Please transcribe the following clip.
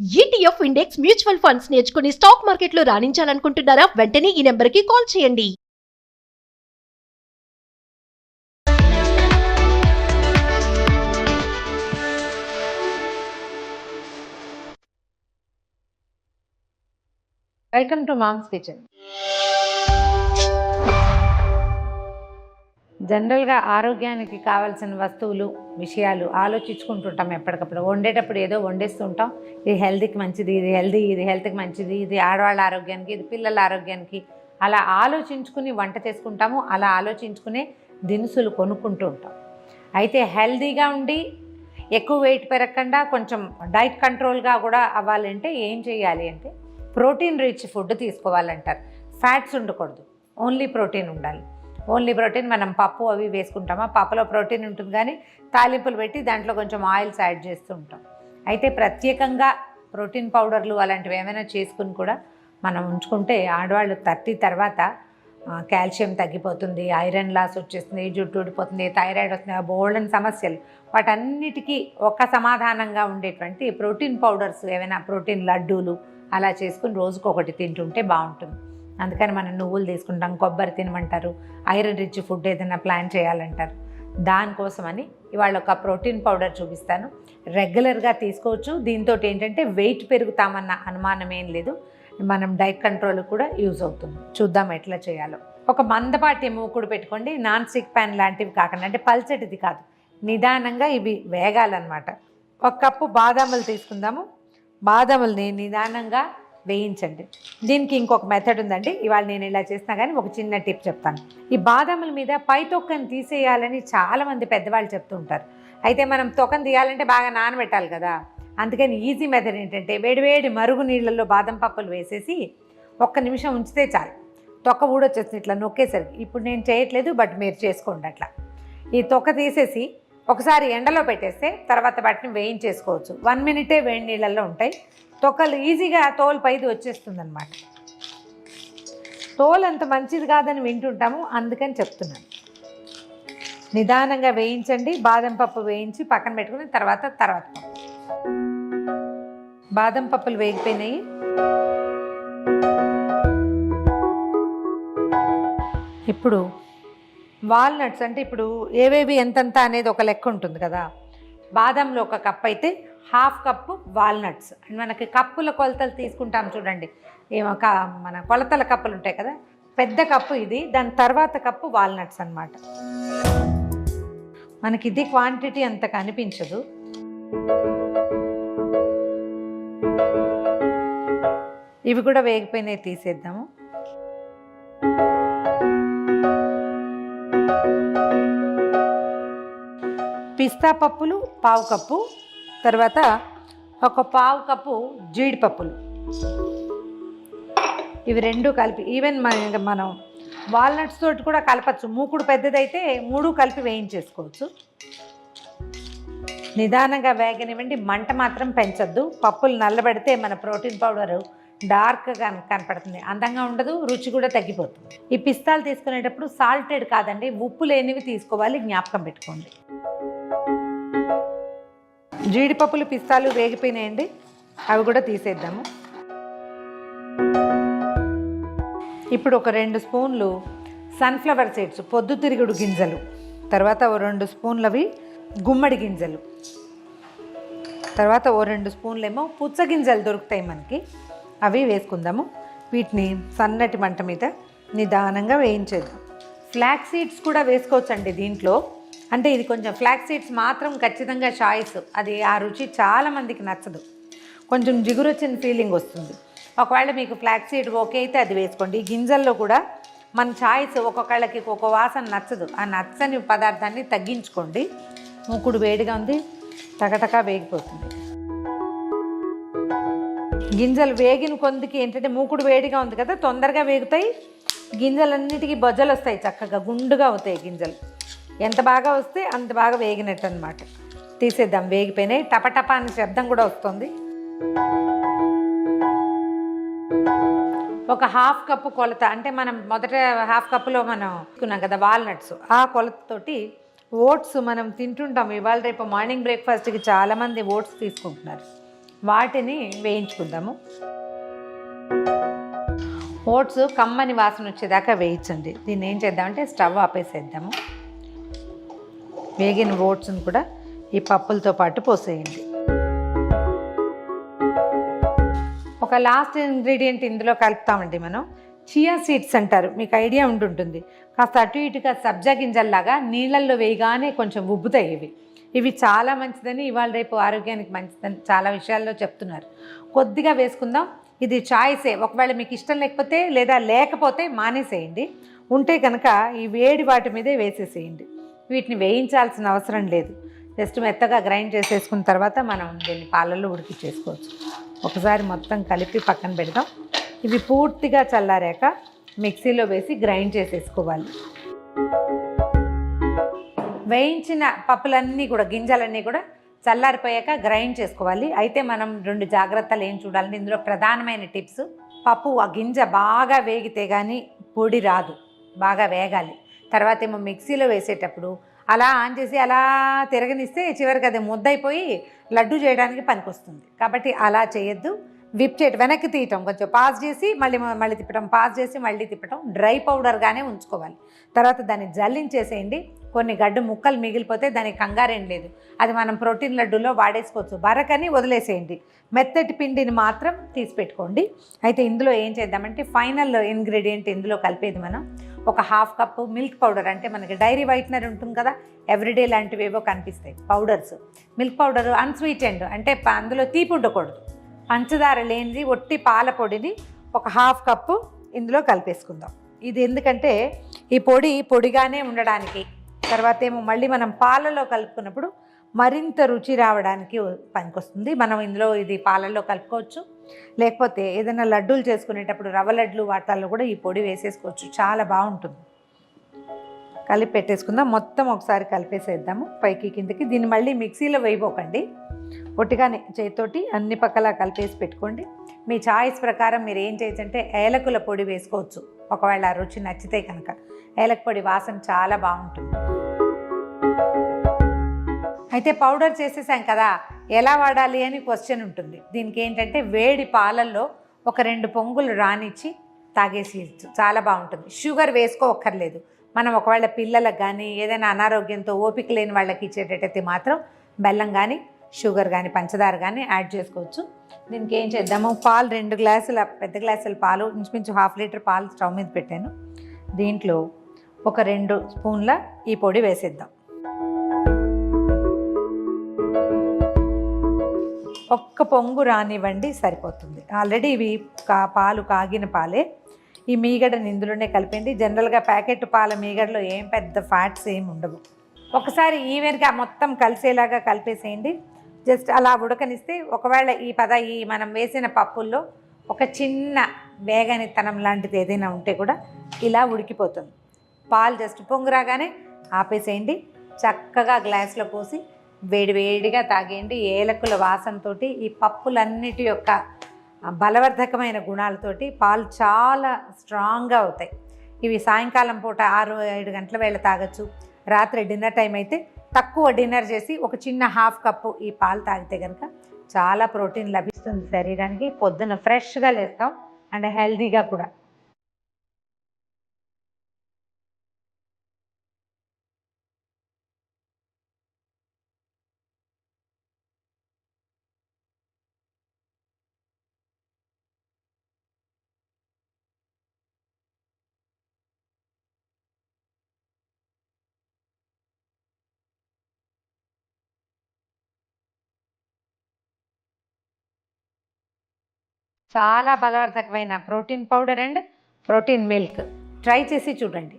ETF index mutual funds నేర్చుకుని stock మార్కెట్లో రాణించాలనుకుంటున్నారా? వెంటనే ఈ నెంబర్కి కాల్ చేయండి. Welcome to mom's kitchen. జనరల్గా ఆరోగ్యానికి కావాల్సిన వస్తువులు విషయాలు ఆలోచించుకుంటుంటాం ఎప్పటికప్పుడు. వండేటప్పుడు ఏదో వండేస్తుంటాం, ఇది హెల్త్కి మంచిది, ఇది హెల్త్కి మంచిది, ఇది ఆడవాళ్ళ ఆరోగ్యానికి, ఇది పిల్లల ఆరోగ్యానికి, అలా ఆలోచించుకుని వంట చేసుకుంటాము. అలా ఆలోచించుకునే దినుసులు కొనుక్కుంటూ ఉంటాం. అయితే హెల్తీగా ఉండి ఎక్కువ వెయిట్ పెరగకుండా కొంచెం డైట్ కంట్రోల్గా కూడా అవ్వాలంటే ఏం చేయాలి అంటే ప్రోటీన్ రిచ్ ఫుడ్ తీసుకోవాలంటారు. ఫ్యాట్స్ ఉండకూడదు, ఓన్లీ ప్రోటీన్ ఉండాలి. Only protein. మనం పప్పు అవి వేసుకుంటామా, పప్పులో ప్రోటీన్ ఉంటుంది కానీ తాలింపులు పెట్టి దాంట్లో కొంచెం ఆయిల్స్ యాడ్ చేస్తూ ఉంటాం. అయితే ప్రత్యేకంగా ప్రోటీన్ పౌడర్లు అలాంటివి ఏమైనా చేసుకుని కూడా మనం ఉంచుకుంటే ఆడవాళ్ళు 30 తర్వాత కాల్షియం తగ్గిపోతుంది, ఐరన్ లాస్ వచ్చేస్తుంది, జుట్టు ఊడిపోతుంది, థైరాయిడ్ వస్తుంది, బోల్డెన్ సమస్యలు. వాటన్నిటికీ ఒక సమాధానంగా ఉండేటువంటి ప్రోటీన్ పౌడర్స్, ఏమైనా ప్రోటీన్ లడ్డూలు అలా చేసుకుని రోజుకొకటి తింటుంటే బాగుంటుంది. అందుకని మనం నువ్వులు తీసుకుంటాం, కొబ్బరి తినమంటారు, ఐరన్ రిచ్ ఫుడ్ ఏదైనా ప్లాన్ చేయాలంటారు. దానికోసమని ఇవాళ ఒక ప్రోటీన్ పౌడర్ చూపిస్తాను. రెగ్యులర్గా తీసుకోవచ్చు. దీంతో ఏంటంటే వెయిట్ పెరుగుతామన్న అనుమానం ఏం లేదు. మనం డైట్ కంట్రోల్ కూడా యూజ్ అవుతుంది. చూద్దాం ఎట్లా చేయాలో. ఒక మందపాటి మూకుడు పెట్టుకోండి. నాన్ స్టిక్ ప్యాన్ లాంటివి కాకుండా, అంటే పల్చటిది కాదు, నిదానంగా ఇవి వేగాలన్నమాట. 1 కప్పు బాదాములు తీసుకుందాము. బాదాముల్ని నిదానంగా వేయించండి. దీనికి ఇంకొక మెథడ్ ఉందండి, ఇవాళ నేను ఇలా చేసినా కానీ ఒక చిన్న టిప్ చెప్తాను. ఈ బాదాముల మీద పై తొక్కను తీసేయాలని చాలామంది పెద్దవాళ్ళు చెప్తూ ఉంటారు. అయితే మనం తొక్కను తీయాలంటే బాగా నానబెట్టాలి కదా. అందుకని ఈజీ మెథడ్ ఏంటంటే వేడివేడి మరుగు నీళ్ళల్లో బాదం పప్పులు వేసేసి 1 నిమిషం ఉంచితే చాలు, తొక్క ఊడొచ్చేస్తుంది ఇట్లా నొక్కేసరికి. ఇప్పుడు నేను చేయట్లేదు, బట్ మీరు చేసుకోండి అట్లా. ఈ తొక్క తీసేసి ఒకసారి ఎండలో పెట్టేస్తే తర్వాత వాటిని వేయించేసుకోవచ్చు. 1 మినిటే వేడి నీళ్ళల్లో ఉంటాయి. తొక్కలు ఈజీగా తోలు పైది వచ్చేస్తుంది అన్నమాట. తోలు అంత మంచిది కాదని వింటుంటాము, అందుకని చెప్తున్నాను. నిదానంగా వేయించండి. బాదం పప్పు వేయించి పక్కన పెట్టుకుని తర్వాత బాదం పప్పులు వేగిపోయినాయి. ఇప్పుడు వాల్నట్స్, అంటే ఇప్పుడు ఏవేవి ఎంతంత అనేది ఒక లెక్క ఉంటుంది కదా. బాదంలో 1 కప్ అయితే 1/2 కప్పు వాల్నట్స్. మనకి కప్పుల కొలతలు తీసుకుంటాం చూడండి, మన కొలతల కప్పులు ఉంటాయి కదా, పెద్ద కప్పు ఇది. దాని తర్వాత కప్పు వాల్నట్స్ అన్నమాట. మనకి ఇది క్వాంటిటీ అంత కనిపించదు. ఇవి కూడా వేగిపోయినాయి, తీసేద్దాము. పిస్తా పప్పులు 1/2 కప్పు, తర్వాత 1/4 కప్పు జీడిపప్పులు. ఇవి 2 కలిపి, ఈవెన్ మనం వాల్నట్స్ తోటి కూడా కలపచ్చు. మూకుడు పెద్దదైతే 3 కలిపి వేయించేసుకోవచ్చు. నిదానంగా వేగనివ్వండి, మంట మాత్రం పెంచొద్దు. పప్పులు నల్లబడితే మన ప్రోటీన్ పౌడరు డార్క్గా కనపడుతుంది, అందంగా ఉండదు, రుచి కూడా తగ్గిపోతుంది. ఈ పిస్తాలు తీసుకునేటప్పుడు సాల్టెడ్ కాదండి, ఉప్పు లేనివి తీసుకోవాలి, జ్ఞాపకం పెట్టుకోండి. జీడిపప్పులు పిస్తాలు వేగిపోయినాయండి, అవి కూడా తీసేద్దాము. ఇప్పుడు ఒక 2 స్పూన్లు సన్ఫ్లవర్ సీడ్స్, పొద్దుతిరుగుడు గింజలు, తర్వాత ఓ 2 స్పూన్లవి గుమ్మడి గింజలు, తర్వాత ఓ 2 స్పూన్లేమో పుచ్చ గింజలు దొరుకుతాయి మనకి, అవి వేసుకుందాము. వీటిని సన్నటి మంట మీద నిదానంగా వేయించేద్దాం. ఫ్లాక్స్ సీడ్స్ కూడా వేసుకోవచ్చండి దీంట్లో. అంటే ఇది కొంచెం ఫ్లాక్స్ సీడ్స్ మాత్రం ఖచ్చితంగా చాయిస్. అది ఆ రుచి చాలామందికి నచ్చదు, కొంచెం జిగురు వచ్చిన ఫీలింగ్ వస్తుంది. ఒకవేళ మీకు ఫ్లాక్స్ సీడ్ ఓకే అయితే అది వేసుకోండి. ఈ గింజల్లో కూడా మన చాయిస్, ఒక్కొక్కళ్ళకి ఒక్కొక్క వాసన నచ్చదు. ఆ నచ్చని పదార్థాన్ని తగ్గించుకోండి. మూకుడు వేడిగా ఉంది, టకటకా వేగిపోతుంది. గింజలు వేగిన కొందికి ఏంటంటే మూకుడు వేడిగా ఉంది కదా, తొందరగా వేగుతాయి. గింజలన్నిటికీ బొజ్జలు వస్తాయి, చక్కగా గుండుగా అవుతాయి గింజలు. ఎంత బాగా వస్తే అంత బాగా వేగినట్టు అనమాట. తీసేద్దాం. వేగిపోయినాయి, టపటపా అనే శబ్దం కూడా వస్తుంది. ఒక 1/2 కప్పు కొలత, అంటే మనం మొదట 1/2 కప్పులో మనం తీసుకున్నాం కదా వాల్నట్స్, ఆ కొలతతోటి ఓట్స్ మనం తింటుంటాం. ఇవాళ రేపు మార్నింగ్ బ్రేక్ఫాస్ట్కి చాలామంది ఓట్స్ తీసుకుంటున్నారు. వాటిని వేయించుకుందాము. ఓట్స్ కమ్మని వాసన వచ్చేదాకా వేయించండి. దీన్ని ఏం చేద్దామంటే స్టవ్ ఆపేసేద్దాము. వేగిన ఓట్స్ని కూడా ఈ పప్పులతో పాటు పోసేయండి. ఒక లాస్ట్ ఇంగ్రీడియంట్ ఇందులో కలుపుతామండి మనం. చియా సీడ్స్ అంటారు, మీకు ఐడియా ఉంటుంటుంది. కాస్త అటు ఇటుగా సబ్జా గింజల్లాగా నీళ్ళల్లో వేయగానే కొంచెం ఉబ్బుతాయి ఇవి చాలా మంచిదని ఇవాళ రేపు ఆరోగ్యానికి మంచిదని చాలా విషయాల్లో చెప్తున్నారు. కొద్దిగా వేసుకుందాం. ఇది చాయిసే, ఒకవేళ మీకు ఇష్టం లేకపోతే మానేసేయండి. ఉంటే కనుక ఈ వేడి వాటి మీదే వేసేసేయండి. వీటిని వేయించాల్సిన అవసరం లేదు. జస్ట్ మెత్తగా గ్రైండ్ చేసేసుకున్న తర్వాత మనం దీన్ని పాలల్లో ఉడికించేసుకోవచ్చు. ఒకసారి మొత్తం కలిపి పక్కన పెడదాం. ఇవి పూర్తిగా చల్లారాక మిక్సీలో వేసి గ్రైండ్ చేసేసుకోవాలి. వేయించిన పప్పులన్నీ కూడా గింజలన్నీ కూడా చల్లారిపోయాక గ్రైండ్ చేసుకోవాలి. అయితే మనం 2 జాగ్రత్తలు ఏం చూడాలంటే ఇందులో ప్రధానమైన టిప్స్. పప్పు ఆ గింజ బాగా వేగితే కానీ పొడి రాదు, బాగా వేగాలి. తర్వాత ఏమో మిక్సీలో వేసేటప్పుడు అలా ఆన్ చేసి అలా తిరగనిస్తే చివరికి అది ముద్దయిపోయి లడ్డు చేయడానికి పనికొస్తుంది. కాబట్టి అలా చేయొద్దు. విప్ చేయటం, వెనక్కి తీయటం, కొంచెం పాజ్ చేసి మళ్ళీ తిప్పటం, పాజ్ చేసి మళ్ళీ తిప్పటం. డ్రై పౌడర్గానే ఉంచుకోవాలి. తర్వాత దాన్ని జల్లించేసేయండి. కొన్ని గడ్డు ముక్కలు మిగిలిపోతే దానికి కంగారేం లేదు, అది మనం ప్రోటీన్ లడ్డూలో వాడేసుకోవచ్చు. బరకని వదిలేసేయండి. మెత్తటి పిండిని మాత్రం తీసి పెట్టుకోండి. అయితే ఇందులో ఏం చేద్దామంటే ఫైనల్ ఇంగ్రీడియంట్ ఇందులో కలిపేది మనం ఒక 1/2 కప్పు మిల్క్ పౌడర్. అంటే మనకి డైరీ వైట్నర్ ఉంటుంది కదా, ఎవ్రీడే లాంటివి ఏవో కనిపిస్తాయి పౌడర్స్. మిల్క్ పౌడర్ అన్స్వీటెండ్ అంటే అందులో తీపి ఉండకూడదు, పంచదార లేనిది ఒట్టి పాల పొడిని ఒక 1/2 కప్పు ఇందులో కలిపేసుకుందాం. ఇది ఎందుకంటే ఈ పొడిగానే ఉండడానికి, తర్వాత ఏమో మళ్ళీ మనం పాలలో కలుపుకున్నప్పుడు మరింత రుచి రావడానికి పనికొస్తుంది. మనం ఇందులో ఇది పాలల్లో కలుపుకోవచ్చు, లేకపోతే ఏదైనా లడ్డూలు చేసుకునేటప్పుడు రవ్వ లడ్లు వాటాల్లో కూడా ఈ పొడి వేసేసుకోవచ్చు, చాలా బాగుంటుంది. కలిపి పెట్టేసుకుందాం. మొత్తం ఒకసారి కలిపేసేద్దాము పైకి కిందకి. దీన్ని మళ్ళీ మిక్సీలో వేయబోకండి, ఒట్టిగానే చేతితోటి అన్ని పక్కలా కలిపేసి పెట్టుకోండి. మీ చాయిస్ ప్రకారం మీరు ఏం చేయొచ్చంటే ఏలకుల పొడి వేసుకోవచ్చు, ఒకవేళ రుచి నచ్చితే కనుక. ఏలక పొడి వాసన చాలా బాగుంటుంది. అయితే పౌడర్ చేసేసాం కదా, ఎలా వాడాలి అని క్వశ్చన్ ఉంటుంది. దీనికి ఏంటంటే వేడి పాలల్లో ఒక 2 పొంగులు రానిచ్చి తాగేసేయచ్చు, చాలా బాగుంటుంది. షుగర్ వేసుకోవక్కర్లేదు. మనం ఒకవేళ పిల్లలకు కానీ ఏదైనా అనారోగ్యంతో ఓపిక లేని వాళ్ళకి ఇచ్చేటట్టయితే మాత్రం బెల్లం కానీ షుగర్ కానీ పంచదార కానీ యాడ్ చేసుకోవచ్చు. దీనికి ఏం చేద్దాము, పాలు 2 గ్లాసుల పెద్ద గ్లాసుల పాలు, ఇంచుమించు 1/2 లీటర్ పాలు స్టవ్ మీద పెట్టాను. దీంట్లో ఒక 2 స్పూన్ల ఈ పొడి వేసేద్దాం. ఒక్క పొంగు రానివ్వండి, సరిపోతుంది. ఆల్రెడీ ఇవి పాలు కాగిన పాలే. ఈ మీగడని ఇందులోనే కలిపండి. జనరల్గా ప్యాకెట్ పాల మీగడలో ఏం పెద్ద ఫ్యాట్స్ ఏమి ఉండవు. ఒకసారి ఈవెన్గా మొత్తం కలిసేలాగా కలిపేసేయండి. జస్ట్ అలా ఉడకనిస్తే ఒకవేళ ఈ మనం వేసిన పప్పుల్లో ఒక చిన్న వేగనితనం లాంటిది ఏదైనా ఉంటే కూడా ఇలా ఉడికిపోతుంది. పాలు జస్ట్ పొంగు రాగానే ఆపేసేయండి. చక్కగా గ్లాస్లో పోసి వేడివేడిగా తాగేయండి. ఏలకుల వాసనతో ఈ పప్పులన్నిటి యొక్క బలవర్ధకమైన గుణాలతోటి పాలు చాలా స్ట్రాంగ్గా అవుతాయి. ఇవి సాయంకాలం పూట 6-7 గంటల వేళ తాగొచ్చు. రాత్రి డిన్నర్ టైం అయితే తక్కువ డిన్నర్ చేసి ఒక చిన్న 1/2 కప్పు ఈ పాలు తాగితే కనుక చాలా ప్రోటీన్ లభిస్తుంది శరీరానికి. పొద్దున ఫ్రెష్గా లేస్తాం అండ్ హెల్తీగా కూడా. చాలా బలవర్ధకమైన protein powder and protein milk try చేసి చూడండి.